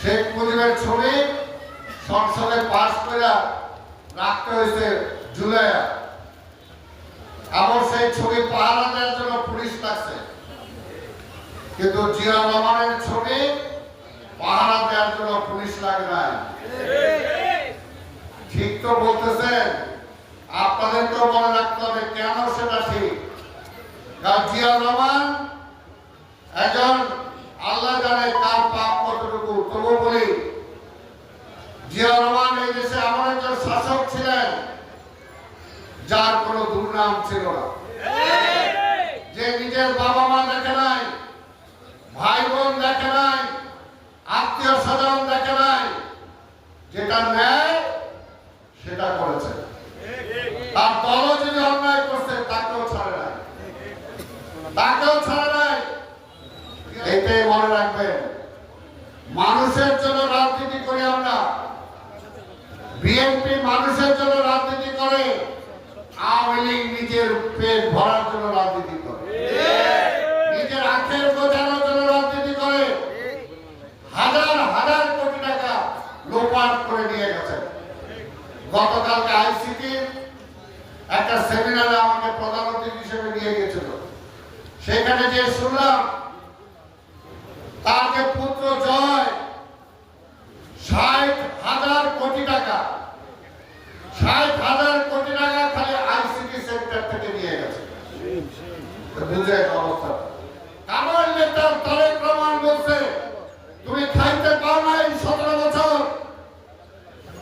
শেখ মুজিবের ছবি সংসদে পাস করে রাখতে হয়েছে জুলাই। আবার সেই ছবি পাহারা দেওয়ার জন্য পুলিশ লাগছে, কিন্তু জিয়া রহমানের ছবি পাহারা দেওয়ার জন্য পুলিশ লাগে নাই। ঠিক তো বলতেছেন, আপনাদেরকেও মনে রাখতে হবে কেন সেটা ঠিক। কারণ জিয়া রহমান একজন আল্লাহ জানে কার পাপ কতটুকু, তবু বলি জিয়া রহমান এই দেশে এমন একজন শাসক ছিলেন যার কোনো দুর্নাম ছিল না, যে নিজের বাবা মা দেখে নাই, ভাই বোন দেখে নাই, আত্মীয় স্বজন দেখে নাই, যেটা ন্যায় সেটা করেছে। তার দল যদি অন্যায় করছে তাকেও ছাড়ে নাই, তাকেও ছাড়ে নাই। এটাই মনে রাখবেন, মানুষের জন্য রাজনীতি করি আমরা। বিএনপি মানুষের জন্য রাজনীতি করে, আওয়ামী লীগ নিজের পেট ভরার জন্য রাজনীতি করে, নিজের আখের গোছানোর জন্য রাজনীতি করে। হাজার হাজার কোটি টাকা লোপাট করে নিয়ে গেছে। গতকালকে আইসিটির একটা সেমিনারে আমাকে প্রধান অতিথি হিসেবে নিয়ে গেছিল। সেখানে যে শুনলাম তার যে পুত্র জয় 60,000 কোটি টাকা, 60,000 কোটি টাকা খালি আইসিটি সেক্টর থেকে নিয়ে গেছে। বুঝে অবস্থা। আমার নেতা তারেক রহমান বলছে, তুমি খাইতে পাও নাই 17 বছর,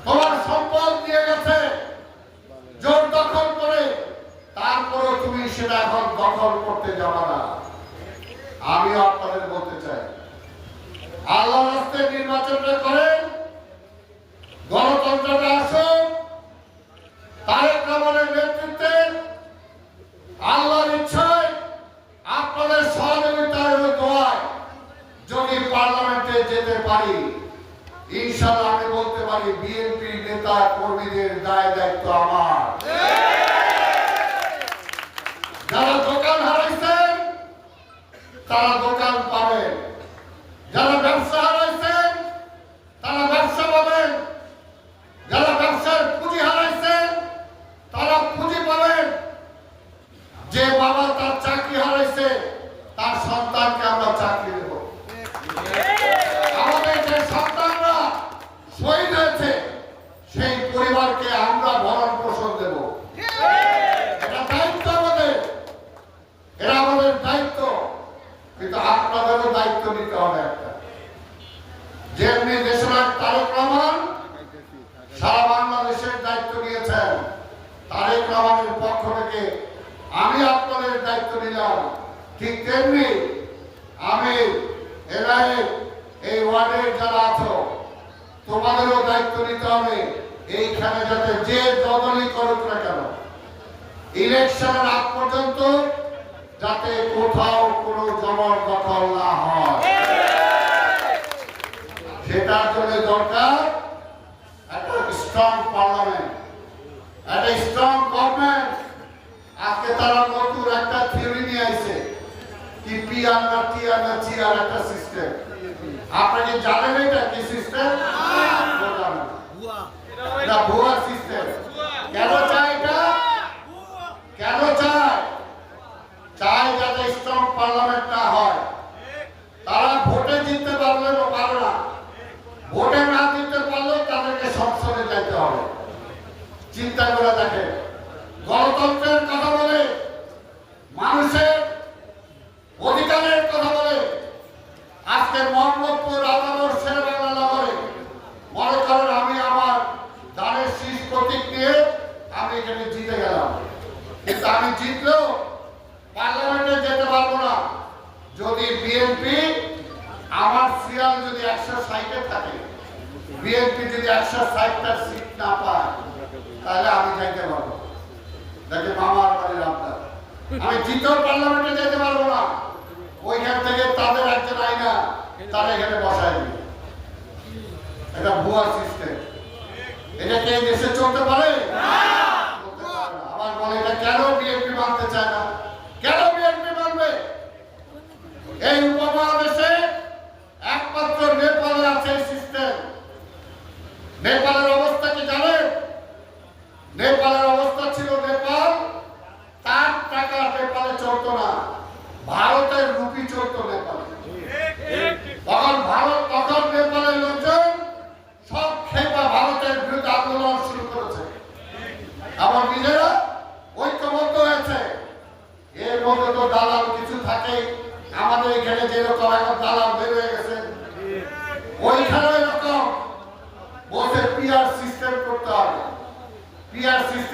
তোমার সম্পদ দিয়ে গেছে জোর দখল করে, তারপরে তুমি সেটা এখন দখল করতে যাবা না। আমি আপনাদের বলতে চাই, আল্লাহর রাস্তায় নির্বাচনটা করেন, গণতন্ত্রটা আসুন, তারেক রহমানের নেতৃত্বে আল্লাহর ইচ্ছায় আপনাদের সহযোগিতায় ও দোয়ায় যদি পার্লামেন্টে যেতে পারি, ইনশাআল্লাহ আমি বলতে পারি বিএনপি নেতা কর্মীদের দায় দায়িত্ব আমার। যারা দোকান হারাইছেন তারা দোকান পাবেন, যারা ব্যবসা হারাইছেন তারা ব্যবসা পাবেন, যারা ব্যবসার পুঁজি হারাইছেন তারা পুঁজি পাবেন। যে বাবা তার চাকরি হারাইছে তার সন্তানকে আমরা চাকরি দেব। আমাদের যে সন্তানরা শহীদ হয়েছে সেই পরিবারকে আমরা ভরণ পোষণ দেব। এটা দায়িত্ব আমাদের, এটা আমাদের দায়িত্ব। কিন্তু আপনাদেরও দায়িত্ব নিতে হবে একটা। যেমনি দেশনায়ক তারেক রহমান সারা বাংলাদেশের দায়িত্ব নিয়েছেন, তারেক রহমানের পক্ষ থেকে আমি আপনাদের দায়িত্ব নিলাম। ঠিক তেমনি আমি এই ওয়ার্ডের যারা আছো তোমাদেরও দায়িত্ব নিতে হবে। এইখানে যাতে যে দলই করুক না কেন, ইলেকশনের আগ পর্যন্ত যাতে কোথাও কোনো জবরদখল না হয়, সেটার জন্য দরকার একটা স্ট্রং পার্লামেন্ট, একটা স্ট্রং গভর্নমেন্ট। আজকে তারা নতুন একটা থিওরি নিয়ে আসছে, কি পিআর না টিআর না চিআর একটা সিস্টেম। আপনারা কি জানেন এটা কি সিস্টেম? এটা ভুয়া সিস্টেম। কেন চাই এটা? কেন চাই? চাই যাতে স্ট্রং পার্লামেন্ট না হয়। তারা ভোটে জিততে পারলে পারে না, ভোটে না জিততে পারলে তাদেরকে সংসদে যেতে হবে। চিন্তা করে দেখেন, গণতন্ত্রের কথা বলে, মানুষের অধিকারের কথা বলে, আজকে মোহাম্মদপুর আদালত শেরেবাংলা নগরে মনে করেন আমি আমার দানের শীষ প্রতীক নিয়ে আমি এখানে জিতে গেলাম, কিন্তু আমি জিতলেও পার্লামেন্টে যেতে পারবো না যদি বিএনপি আমার সিরিয়াল যদি 160-এ থাকে, বিএনপি যদি 160টা সিট না পায়, তাহলে আমি যাইতে পারবো। দেখে মামার বাড়ির আপনার আমি জিতেও পার্লামেন্টে যেতে পারবো না। ওইখান থেকে তাদের একজন আইনা তারা এখানে বসায় দিবে। এটা ভুয়া সিস্টেম। এটা কি দেশে চলতে পারে? আবার বলে এটা কেন বিএনপি মানতে চায় না? কেন বিএনপি মানবে? এই উপমহাদেশে একমাত্র নেপালে আছে সিস্টেম।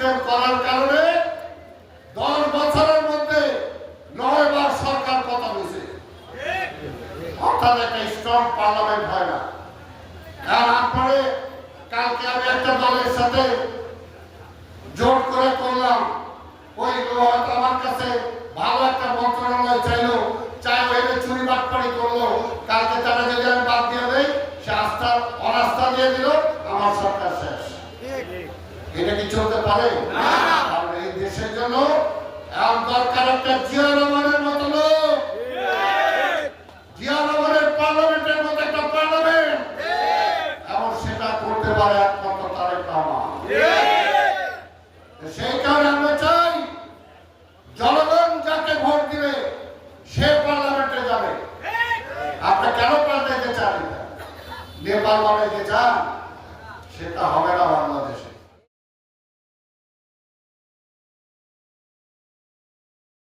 সিস্টেম করার কারণে 10 বছরের মধ্যে 9 বার সরকার পতন হয়েছে। অর্থাৎ একটা স্ট্রং পার্লামেন্ট হয় না। আর আপনারে কালকে আমি একটা দলের সাথে জোট করে করলাম, ওই হয়তো আমার কাছে ভালো একটা মন্ত্রণালয় চাইলো, চাই ওইটা চুরি বাটপাড়ি করলো, কালকে তারা যদি আমি বাদ দিয়ে দেয়, সে আস্থা অনাস্থা দিয়ে দিল, আমার সরকার শেষ। এটা কি চলতে পারে? কারণ এই দেশের জন্য এখন দরকার একটা জিয়া রহমানের মতো লোক, জিয়া রহমানের পার্লামেন্টের মতো একটা পার্লামেন্ট, এবং সেটা করতে পারে একমাত্র তারেক রহমান। সেই কারণে আমরা চাই জনগণ যাকে ভোট দিবে সে পার্লামেন্টে যাবে। আপনি কেন পাল্টাইতে চান? নেপাল বানাইতে চান? সেটা হবে না।